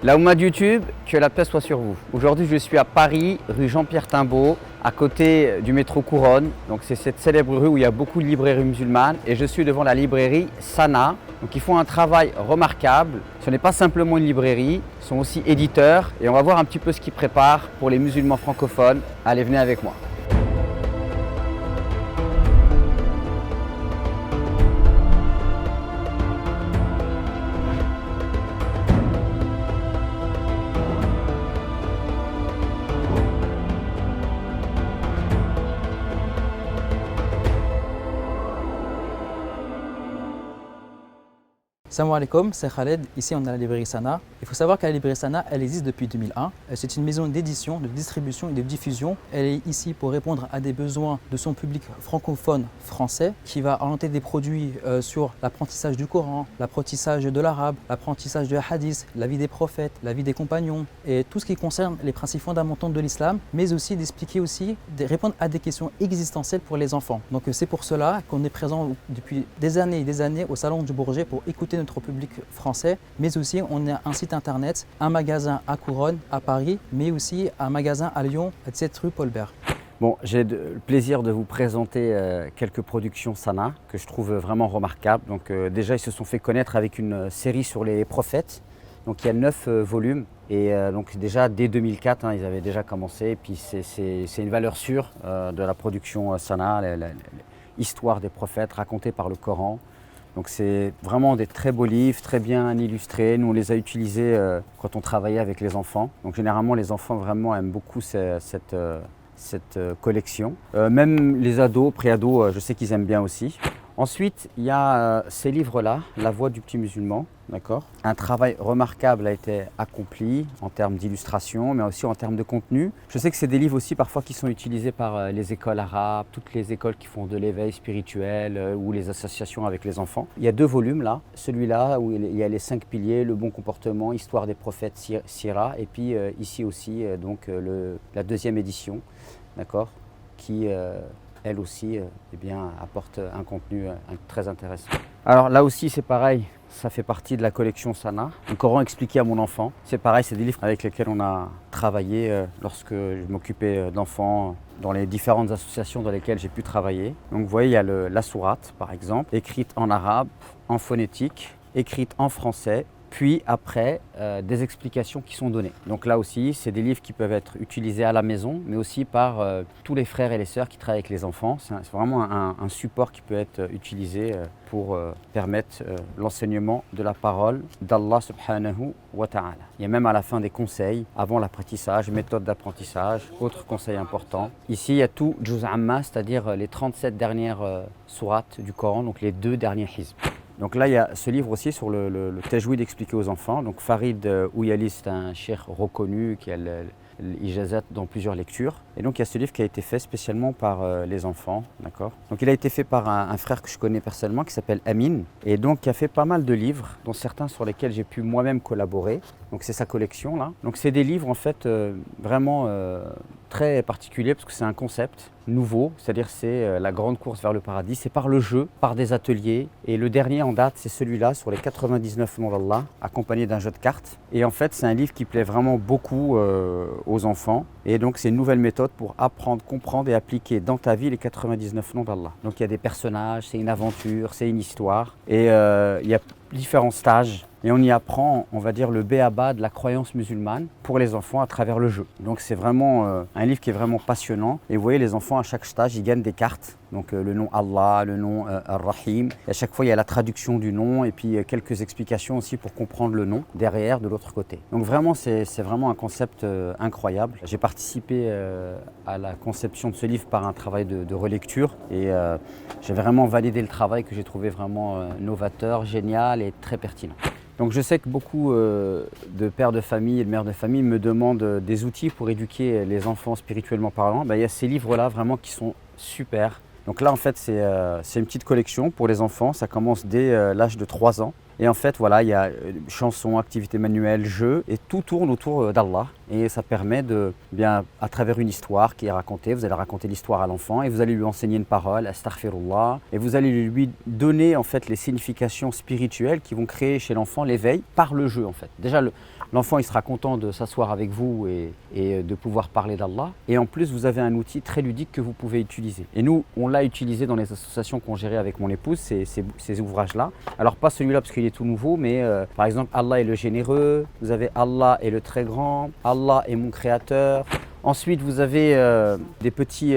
La Oumma de YouTube, que la paix soit sur vous. Aujourd'hui, je suis à Paris, rue Jean-Pierre Timbaud, à côté du métro Couronne. Donc c'est cette célèbre rue où il y a beaucoup de librairies musulmanes et je suis devant la librairie Sana. Donc ils font un travail remarquable. Ce n'est pas simplement une librairie, ils sont aussi éditeurs et on va voir un petit peu ce qu'ils préparent pour les musulmans francophones. Allez, venez avec moi. Salam alaikum, c'est Khaled, ici on est à la librairie Sana. Il faut savoir que la librairie Sana, elle existe depuis 2001. C'est une maison d'édition, de distribution et de diffusion. Elle est ici pour répondre à des besoins de son public francophone français qui va orienter des produits sur l'apprentissage du Coran, l'apprentissage de l'arabe, l'apprentissage de hadith, la vie des prophètes, la vie des compagnons et tout ce qui concerne les principes fondamentaux de l'islam, mais aussi d'expliquer aussi, de répondre à des questions existentielles pour les enfants. Donc c'est pour cela qu'on est présent depuis des années et des années au Salon du Bourget pour écouter notre public français, mais aussi on a un site internet, un magasin à Couronne, à Paris, mais aussi un magasin à Lyon, à 17 rue Paul Bert. Bon, j'ai le plaisir de vous présenter quelques productions Sana que je trouve vraiment remarquables. Donc déjà, ils se sont fait connaître avec une série sur les prophètes. Donc il y a 9 volumes et donc déjà dès 2004, ils avaient déjà commencé. Et puis c'est une valeur sûre de la production Sana, l'histoire des prophètes racontée par le Coran. Donc c'est vraiment des très beaux livres, très bien illustrés. Nous on les a utilisés quand on travaillait avec les enfants. Donc généralement les enfants vraiment aiment beaucoup cette collection. Même les ados, pré-ados, je sais qu'ils aiment bien aussi. Ensuite, il y a ces livres-là, La Voix du petit musulman, d'accord. Un travail remarquable a été accompli en termes d'illustration, mais aussi en termes de contenu. Je sais que c'est des livres aussi parfois qui sont utilisés par les écoles arabes, toutes les écoles qui font de l'éveil spirituel ou les associations avec les enfants. Il y a 2 volumes là, celui-là où il y a les 5 piliers, le bon comportement, histoire des prophètes, Sira, et puis ici aussi donc la 2e édition, d'accord, qui elle aussi apporte un contenu très intéressant. Alors là aussi c'est pareil, ça fait partie de la collection Sana. Le Coran expliqué à mon enfant. C'est pareil, c'est des livres avec lesquels on a travaillé lorsque je m'occupais d'enfants dans les différentes associations dans lesquelles j'ai pu travailler. Donc vous voyez, il y a la sourate par exemple, écrite en arabe, en phonétique, écrite en français. Puis après, des explications qui sont données. Donc là aussi, c'est des livres qui peuvent être utilisés à la maison, mais aussi par tous les frères et les sœurs qui travaillent avec les enfants. C'est vraiment un support qui peut être utilisé pour permettre l'enseignement de la parole d'Allah subhanahu wa ta'ala. Il y a même à la fin des conseils, avant l'apprentissage, méthode d'apprentissage, autres conseils importants. Ici, il y a tout Juz Amma, c'est-à-dire les 37 dernières sourates du Coran, donc les 2 derniers hizb. Donc là, il y a ce livre aussi sur le tajwid expliqué aux enfants. Donc Farid Ouyali, c'est un cheikh reconnu qui a l'ijazat dans plusieurs lectures. Et donc il y a ce livre qui a été fait spécialement par les enfants, d'accord. Donc il a été fait par un frère que je connais personnellement qui s'appelle Amin. Et donc qui a fait pas mal de livres, dont certains sur lesquels j'ai pu moi-même collaborer. Donc c'est sa collection là. Donc c'est des livres en fait vraiment très particuliers parce que c'est un concept nouveau, c'est-à-dire c'est la grande course vers le paradis, c'est par le jeu, par des ateliers. Et le dernier en date, c'est celui-là sur les 99 noms d'Allah, accompagné d'un jeu de cartes. Et en fait, c'est un livre qui plaît vraiment beaucoup aux enfants. Et donc c'est une nouvelle méthode pour apprendre, comprendre et appliquer dans ta vie les 99 noms d'Allah. Donc il y a des personnages, c'est une aventure, c'est une histoire. Et il y a différents stages. Et on y apprend, on va dire, le b.a.-ba de la croyance musulmane pour les enfants à travers le jeu. Donc c'est vraiment un livre qui est vraiment passionnant. Et vous voyez, les enfants, à chaque stage, ils gagnent des cartes. Donc le nom Allah, le nom Ar-Rahim. Et à chaque fois, il y a la traduction du nom et puis quelques explications aussi pour comprendre le nom derrière, de l'autre côté. Donc vraiment, c'est vraiment un concept incroyable. J'ai participé à la conception de ce livre par un travail de relecture. Et j'ai vraiment validé le travail que j'ai trouvé vraiment novateur, génial et très pertinent. Donc je sais que beaucoup de pères de famille et de mères de famille me demandent des outils pour éduquer les enfants spirituellement parlant. Il y a ces livres-là vraiment qui sont super. Donc là en fait c'est une petite collection pour les enfants, ça commence dès l'âge de 3 ans. Et en fait, voilà, il y a chansons, activités manuelles, jeux, et tout tourne autour d'Allah. Et ça permet de, bien, à travers une histoire qui est racontée, vous allez raconter l'histoire à l'enfant et vous allez lui enseigner une parole, astaghfirullah, et vous allez lui donner en fait les significations spirituelles qui vont créer chez l'enfant l'éveil par le jeu en fait. Déjà, L'enfant, il sera content de s'asseoir avec vous et de pouvoir parler d'Allah. Et en plus, vous avez un outil très ludique que vous pouvez utiliser. Et nous, on l'a utilisé dans les associations qu'on gérait avec mon épouse, ces ouvrages-là. Alors pas celui-là parce qu'il est tout nouveau, mais par exemple, Allah est le généreux, vous avez Allah est le très grand, Allah est mon créateur. Ensuite, vous avez des petits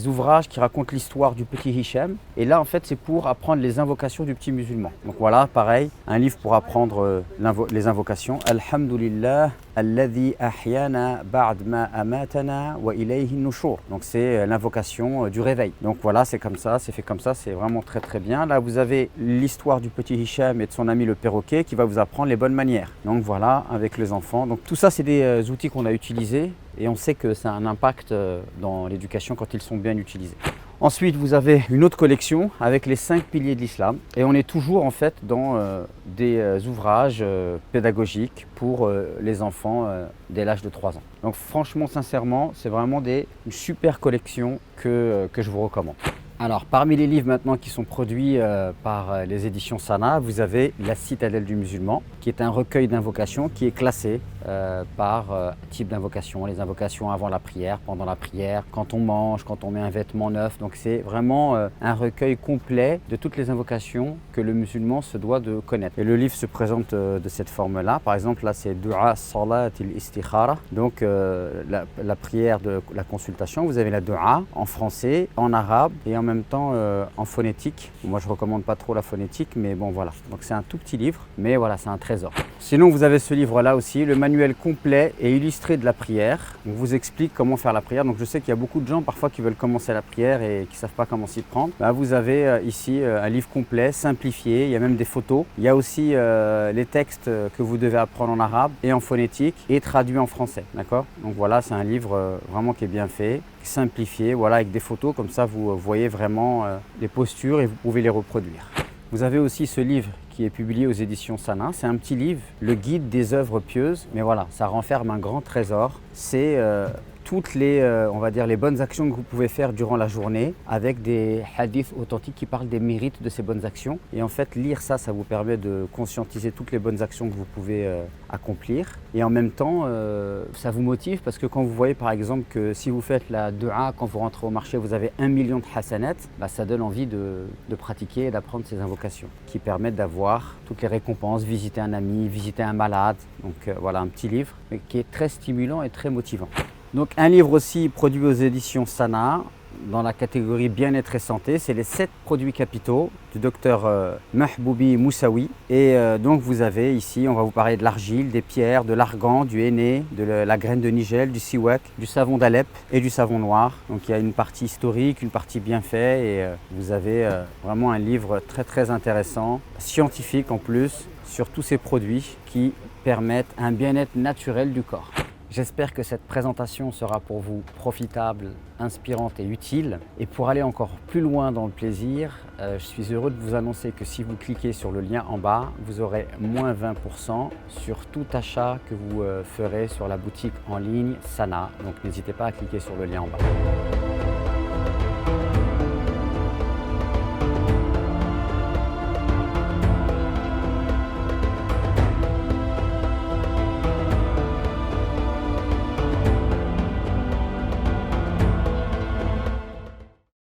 ouvrages qui racontent l'histoire du petit Hicham. Et là, en fait, c'est pour apprendre les invocations du petit musulman. Donc voilà, pareil, un livre pour apprendre les invocations. Alhamdulillah, alladhi ahyana ba'd ma amatana wa ilayhi nushur. Donc c'est l'invocation du réveil. Donc voilà, c'est comme ça, c'est fait comme ça, c'est vraiment très très bien. Là, vous avez l'histoire du petit Hicham et de son ami le perroquet qui va vous apprendre les bonnes manières. Donc voilà, avec les enfants. Donc tout ça, c'est des outils qu'on a utilisés. Et on sait que ça a un impact dans l'éducation quand ils sont bien utilisés. Ensuite, vous avez une autre collection avec les 5 piliers de l'islam. Et on est toujours en fait dans des ouvrages pédagogiques pour les enfants dès l'âge de 3 ans. Donc franchement, sincèrement, c'est vraiment une super collection que je vous recommande. Alors, parmi les livres maintenant qui sont produits par les éditions Sana, vous avez La Citadelle du Musulman, qui est un recueil d'invocations qui est classé par type d'invocation. Les invocations avant la prière, pendant la prière, quand on mange, quand on met un vêtement neuf. Donc c'est vraiment un recueil complet de toutes les invocations que le musulman se doit de connaître. Et le livre se présente de cette forme-là. Par exemple, là c'est Dua Salat il-Istikhara, donc la prière de la consultation. Vous avez la Dua en français, en arabe et en même temps en phonétique. Moi je ne recommande pas trop la phonétique, mais bon voilà. Donc c'est un tout petit livre, mais voilà, c'est un trésor. Sinon vous avez ce livre-là aussi, le manuel complet et illustré de la prière. On vous explique comment faire la prière. Donc je sais qu'il y a beaucoup de gens parfois qui veulent commencer la prière et qui ne savent pas comment s'y prendre. Bah, vous avez ici un livre complet, simplifié, il y a même des photos. Il y a aussi les textes que vous devez apprendre en arabe et en phonétique et traduits en français. D'accord ? Donc voilà, c'est un livre vraiment qui est bien fait, simplifié, voilà, avec des photos, comme ça vous voyez vraiment les postures et vous pouvez les reproduire. Vous avez aussi ce livre qui est publié aux éditions Sana. C'est un petit livre, le guide des œuvres pieuses, mais voilà, ça renferme un grand trésor. C'est toutes les, on va dire, les bonnes actions que vous pouvez faire durant la journée avec des hadiths authentiques qui parlent des mérites de ces bonnes actions. Et en fait, lire ça, ça vous permet de conscientiser toutes les bonnes actions que vous pouvez accomplir. Et en même temps, ça vous motive parce que quand vous voyez par exemple que si vous faites la dua, quand vous rentrez au marché, vous avez 1 million de hasanat, bah, ça donne envie de pratiquer et d'apprendre ces invocations qui permettent d'avoir toutes les récompenses, visiter un ami, visiter un malade. Donc voilà, un petit livre mais qui est très stimulant et très motivant. Donc un livre aussi produit aux éditions Sana dans la catégorie bien-être et santé, c'est les 7 produits capitaux du docteur Mahboubi Moussaoui. Et donc vous avez ici, on va vous parler de l'argile, des pierres, de l'argan, du henné, de la graine de nigel, du siwak, du savon d'Alep et du savon noir. Donc il y a une partie historique, une partie bien faite et vous avez vraiment un livre très très intéressant, scientifique en plus, sur tous ces produits qui permettent un bien-être naturel du corps. J'espère que cette présentation sera pour vous profitable, inspirante et utile. Et pour aller encore plus loin dans le plaisir, je suis heureux de vous annoncer que si vous cliquez sur le lien en bas, vous aurez moins 20% sur tout achat que vous ferez sur la boutique en ligne Sana. Donc n'hésitez pas à cliquer sur le lien en bas.